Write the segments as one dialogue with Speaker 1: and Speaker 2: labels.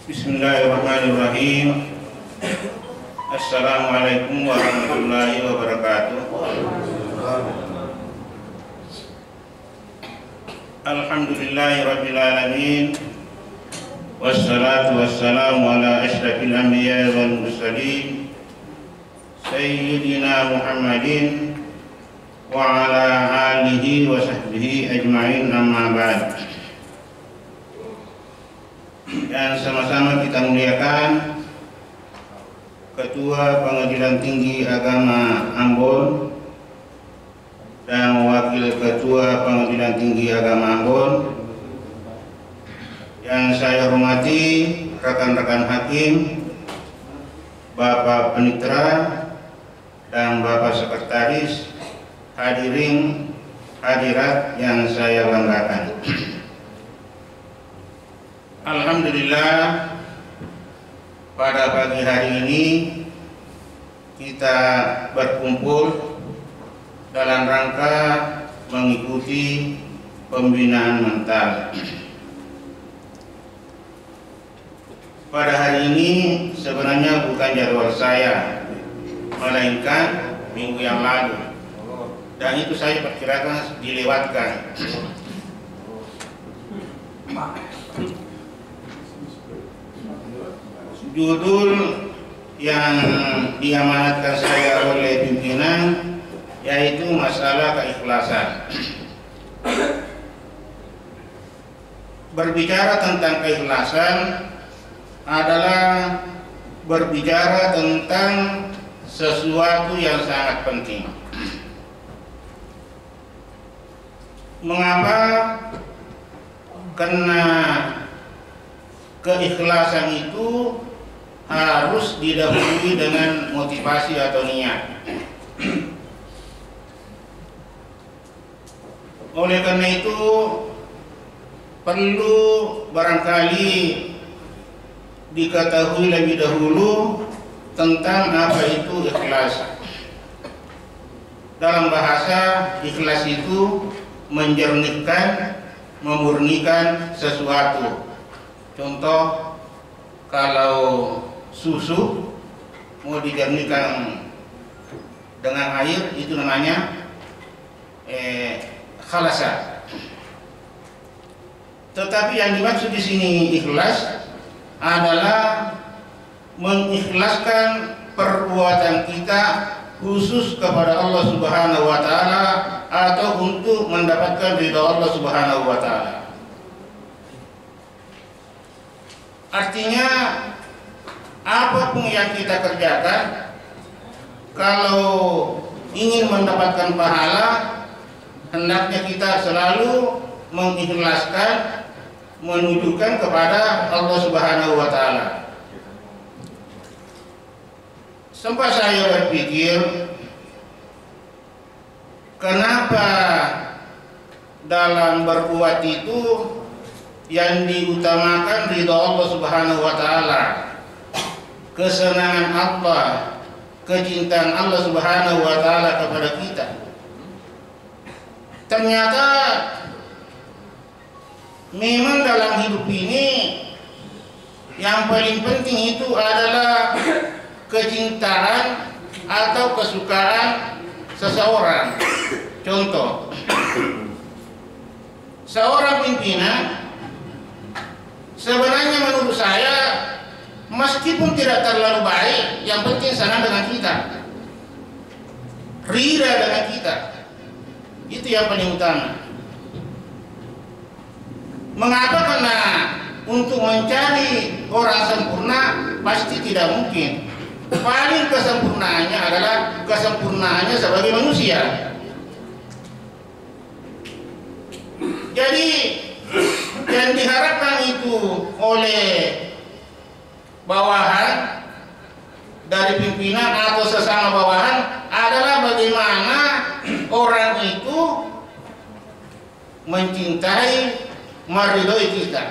Speaker 1: Bismillahirrahmanirrahim. Assalamualaikum warahmatullahi wabarakatuh. Alhamdulillahi alamin. Wassalatu wassalamu ala asyrafil anbiya wal mursalin Sayyidina Muhammadin wa ala alihi wa sahbihi ajma'in, amma ba'd. Dan sama-sama kita muliakan Ketua Pengadilan Tinggi Agama Ambon dan Wakil Ketua Pengadilan Tinggi Agama Ambon, yang saya hormati rekan-rekan hakim, Bapak Penitra dan Bapak Sekretaris, hadirin hadirat yang saya banggakan. Alhamdulillah, pada pagi hari ini kita berkumpul dalam rangka mengikuti pembinaan mental. Pada hari ini sebenarnya bukan jadwal saya, melainkan minggu yang lalu, dan itu saya perkirakan dilewatkan. Judul yang diamanatkan saya oleh pimpinan yaitu masalah keikhlasan. Berbicara tentang keikhlasan adalah berbicara tentang sesuatu yang sangat penting. Mengapa? Karena keikhlasan itu harus didahului dengan motivasi atau niat. Oleh karena itu perlu barangkali diketahui lebih dahulu tentang apa itu ikhlas. Dalam bahasa, ikhlas itu menjernihkan, memurnikan sesuatu. Contoh, kalau susu mau dijernihkan dengan air, itu namanya khalasa. Tetapi yang dimaksud di sini ikhlas adalah mengikhlaskan perbuatan kita khusus kepada Allah Subhanahu wa taala atau untuk mendapatkan ridha Allah Subhanahu wa taala. Artinya apapun yang kita kerjakan, kalau ingin mendapatkan pahala, hendaknya kita selalu mengikhlaskan, menunjukkan kepada Allah Subhanahu wa taala. Sempat saya berpikir, kenapa dalam berbuat itu yang diutamakan ridha Allah Subhanahu wa taala, kesenangan Allah, kecintaan Allah Subhanahu wa taala kepada kita. Ternyata memang dalam hidup ini yang paling penting itu adalah kecintaan atau kesukaan seseorang. Contoh, seorang pimpinan sebenarnya menurut saya meskipun tidak terlalu baik, yang penting senang dengan kita, ridha dengan kita, itu yang paling utama. Mengapa? Karena untuk mencari orang sempurna pasti tidak mungkin. Paling kesempurnaannya adalah kesempurnaannya sebagai manusia. Jadi yang diharapkan itu oleh bawahan, dari pimpinan atau sesama bawahan, adalah bagaimana orang itu mencintai, meridhoi kita.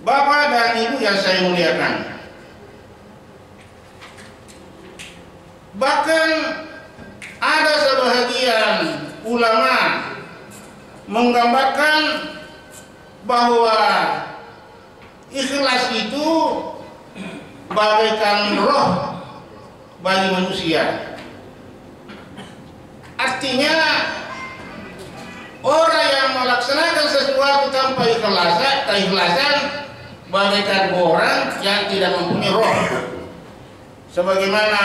Speaker 1: Bapak dan Ibu yang saya muliakan, bahkan ada sebahagian ulama menggambarkan bahwa ikhlas itu bagaikan roh bagi manusia. Artinya orang yang melaksanakan sesuatu tanpa keikhlasan bagaikan orang yang tidak mempunyai roh. Sebagaimana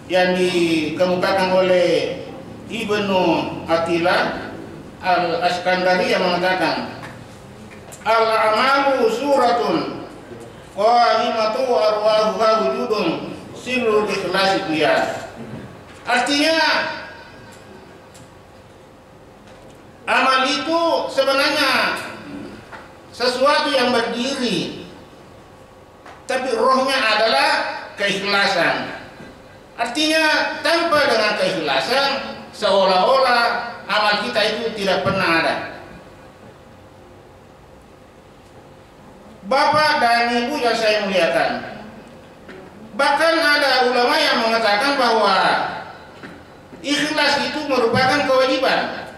Speaker 1: yang dikemukakan oleh Ibnu Athilah Al-Askandari yang mengatakan, al-amalu suratun qa'imatu arwahuha wujudun sirrul ikhlasi qiyas. Artinya amal itu sebenarnya sesuatu yang berdiri, tapi rohnya adalah keikhlasan. Artinya tanpa dengan keikhlasan seolah-olah amal kita itu tidak pernah ada. Bapak dan Ibu yang saya muliakan, bahkan ada ulama yang mengatakan bahwa ikhlas itu merupakan kewajiban.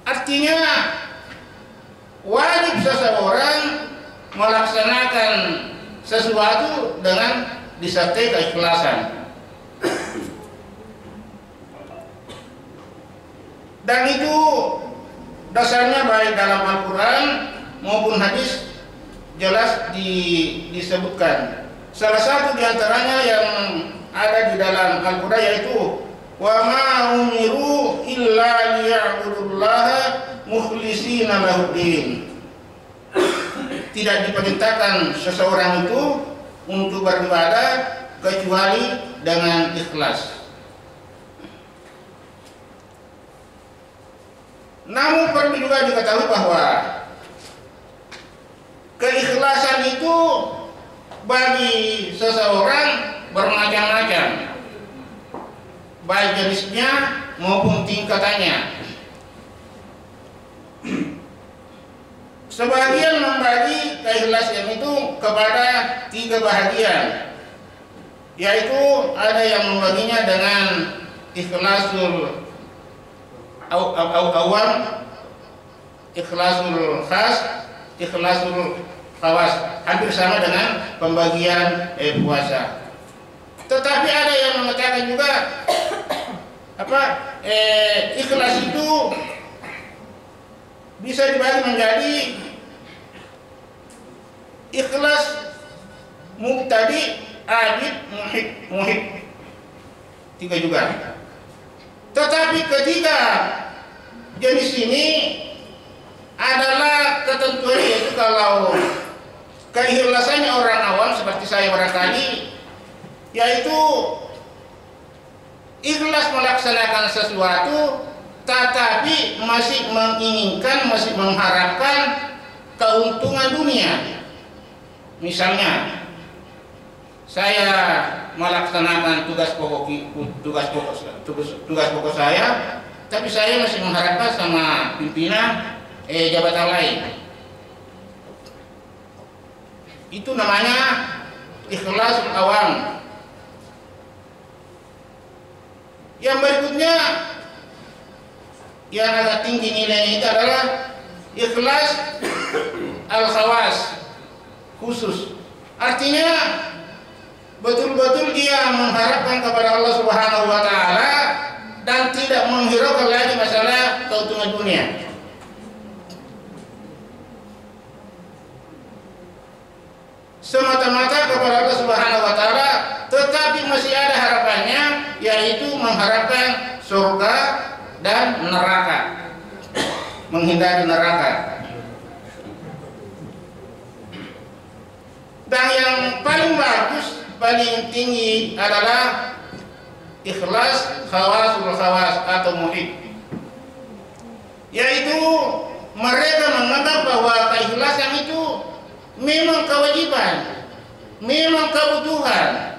Speaker 1: Artinya wajib seseorang melaksanakan sesuatu dengan disertai keikhlasan. Dan itu dasarnya baik dalam Al-Quran maupun hadis jelas disebutkan. Salah satu diantaranya yang ada di dalam Al-Quran yaitu wa ma umiru illa liya'budullaha mukhlishina lahuddin. Tidak diperintahkan seseorang itu untuk beribadah kecuali dengan ikhlas. Namun perlu juga diketahui bahwa keikhlasan itu bagi seseorang bermacam-macam, baik jenisnya maupun tingkatannya. Sebagian membagi keikhlasan itu kepada 3 bahagian, yaitu ada yang membaginya dengan ikhlasul awam, ikhlasul khas, ikhlasul khawas, hampir sama dengan pembagian puasa. Tetapi ada yang mengatakan juga ikhlas itu bisa dibagi menjadi ikhlas mubtadi, abid, muhib. 3 juga. Tetapi ketiga jenis ini adalah ketentuan, yaitu kalau keikhlasannya orang awam seperti saya barangkali, yaitu ikhlas melaksanakan sesuatu tetapi masih menginginkan, masih mengharapkan keuntungan dunia. Misalnya saya melaksanakan tugas pokok saya, tapi saya masih mengharapkan sama pimpinan jabatan lain. Itu namanya ikhlas awam. Yang berikutnya yang agak tinggi nilainya itu adalah ikhlas al-khawas, khusus. Artinya betul-betul dia mengharapkan kepada Allah Subhanahu wa taala dan tidak menghiraukan lagi masalah keuntungan dunia. Semata-mata kepada Allah Subhanahu wa taala, tetapi masih ada harapannya, yaitu mengharapkan surga dan neraka, menghindari neraka. Dan yang paling bagus, paling tinggi adalah ikhlas khawasul khawas atau muhib, yaitu mereka menganggap bahwa keikhlasan itu memang kewajiban, memang kebutuhan.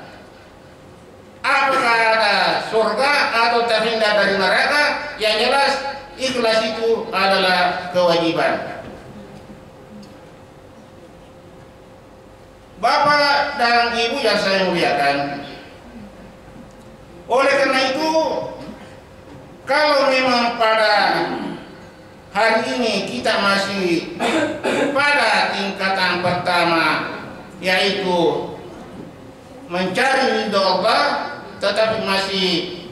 Speaker 1: Apakah ada surga atau terhindar dari neraka, yang jelas ikhlas itu adalah kewajiban. Bapak dan Ibu yang saya muliakan, oleh karena itu, kalau memang pada hari ini kita masih pada tingkatan pertama, yaitu mencari ridho Allah, tetapi masih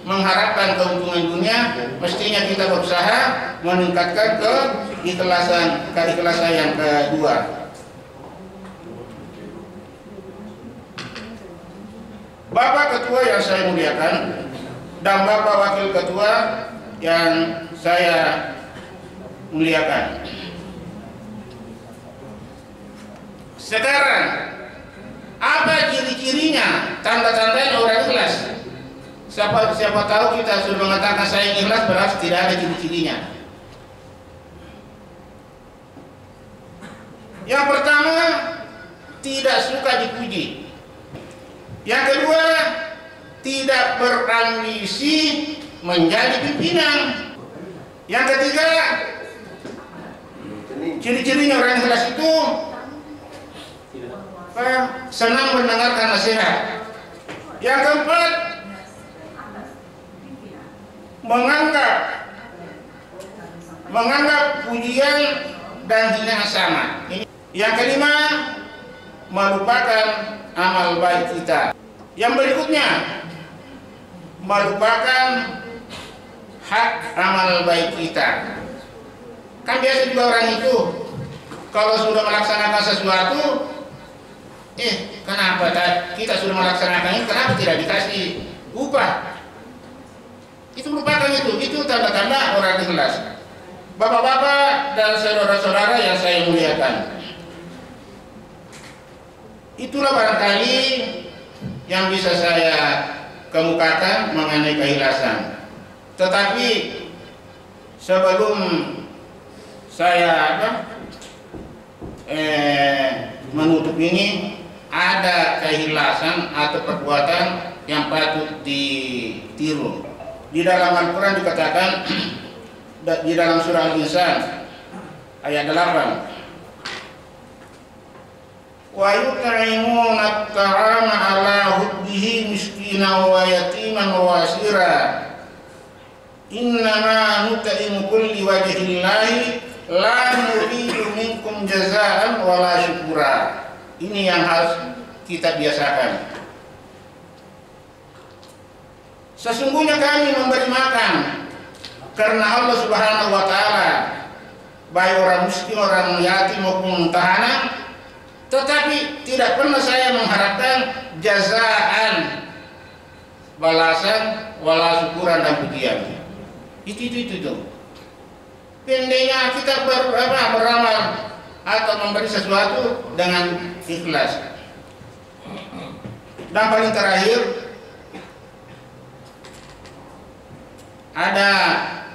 Speaker 1: mengharapkan keuntungan dunia, mestinya kita berusaha meningkatkan keikhlasan yang kedua. Bapak Ketua yang saya muliakan dan Bapak Wakil Ketua yang saya muliakan. Sekarang, apa ciri-cirinya, tanda-tandanya orang ikhlas? Siapa tahu kita sudah mengatakan saya ikhlas, berarti tidak ada ciri-cirinya. Yang pertama, tidak suka dipuji. Yang kedua, tidak berambisi menjadi pimpinan. Yang ketiga, ciri-cirinya orang ikhlas itu senang mendengarkan nasihat. Yang keempat, menganggap pujian dan hinaan sama. Yang kelima, melupakan amal baik kita. Yang berikutnya, melupakan hak amal baik kita. Kan biasa juga orang itu kalau sudah melaksanakan sesuatu, kenapa kita sudah melaksanakannya, kenapa tidak dikasih upah? Itu melupakan itu tanda-tanda orang ikhlas. Bapak-bapak dan saudara-saudara yang saya muliakan, itulah barangkali yang bisa saya kemukakan mengenai keikhlasan. Tetapi sebelum saya menutup ini, ada keikhlasan atau perbuatan yang patut ditiru. Di dalam Al-Quran dikatakan di dalam surah Al-Insan ayat 8, wa yut'imuna at-ta'ama 'ala hubbihi miskinan wa yatiman wa asira innama nut'imukum liwajhillahi la nuridu minkum jazaa'an wa la syukura. Ini yang harus kita biasakan. Sesungguhnya kami memberi makan karena Allah Subhanahu wa taala, baik orang miskin, orang yatim maupun tahanan, tetapi tidak pernah saya mengharapkan jazaan, balasan, wala syukuran dan pujian. Itu. Pendeknya kita beramal atau memberi sesuatu dengan ikhlas. Dan paling terakhir, ada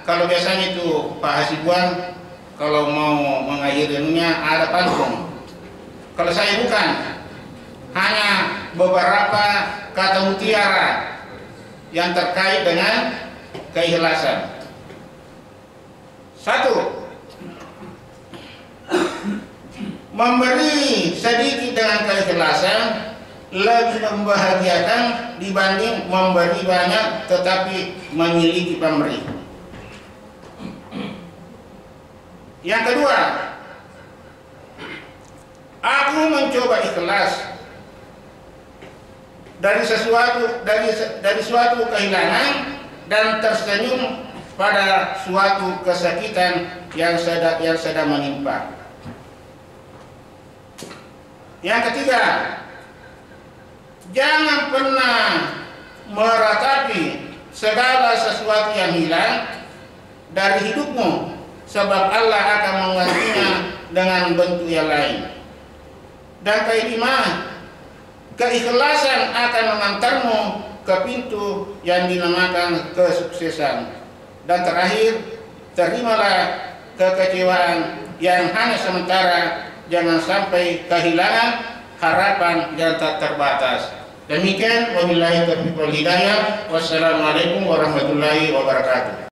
Speaker 1: kalau biasanya itu Pak Hasibuan kalau mau mengakhirinya ada pantun. Kalau saya bukan, hanya beberapa kata mutiara yang terkait dengan keikhlasan. 1. Memberi sedikit dengan keikhlasan lebih membahagiakan dibanding memberi banyak tetapi memiliki pemberi. Yang kedua, aku mencoba ikhlas dari suatu kehilangan dan tersenyum pada suatu kesakitan yang sedang menimpa. Yang ketiga, jangan pernah meratapi segala sesuatu yang hilang dari hidupmu, sebab Allah akan menggantinya dengan bentuk yang lain. Dan kelima, keikhlasan akan mengantarmu ke pintu yang dinamakan kesuksesan. Dan terakhir, terimalah kekecewaan yang hanya sementara, jangan sampai kehilangan harapan yang tak terbatas. Demikian, wabillahi taufiq wal hidayah. Wassalamualaikum warahmatullahi wabarakatuh.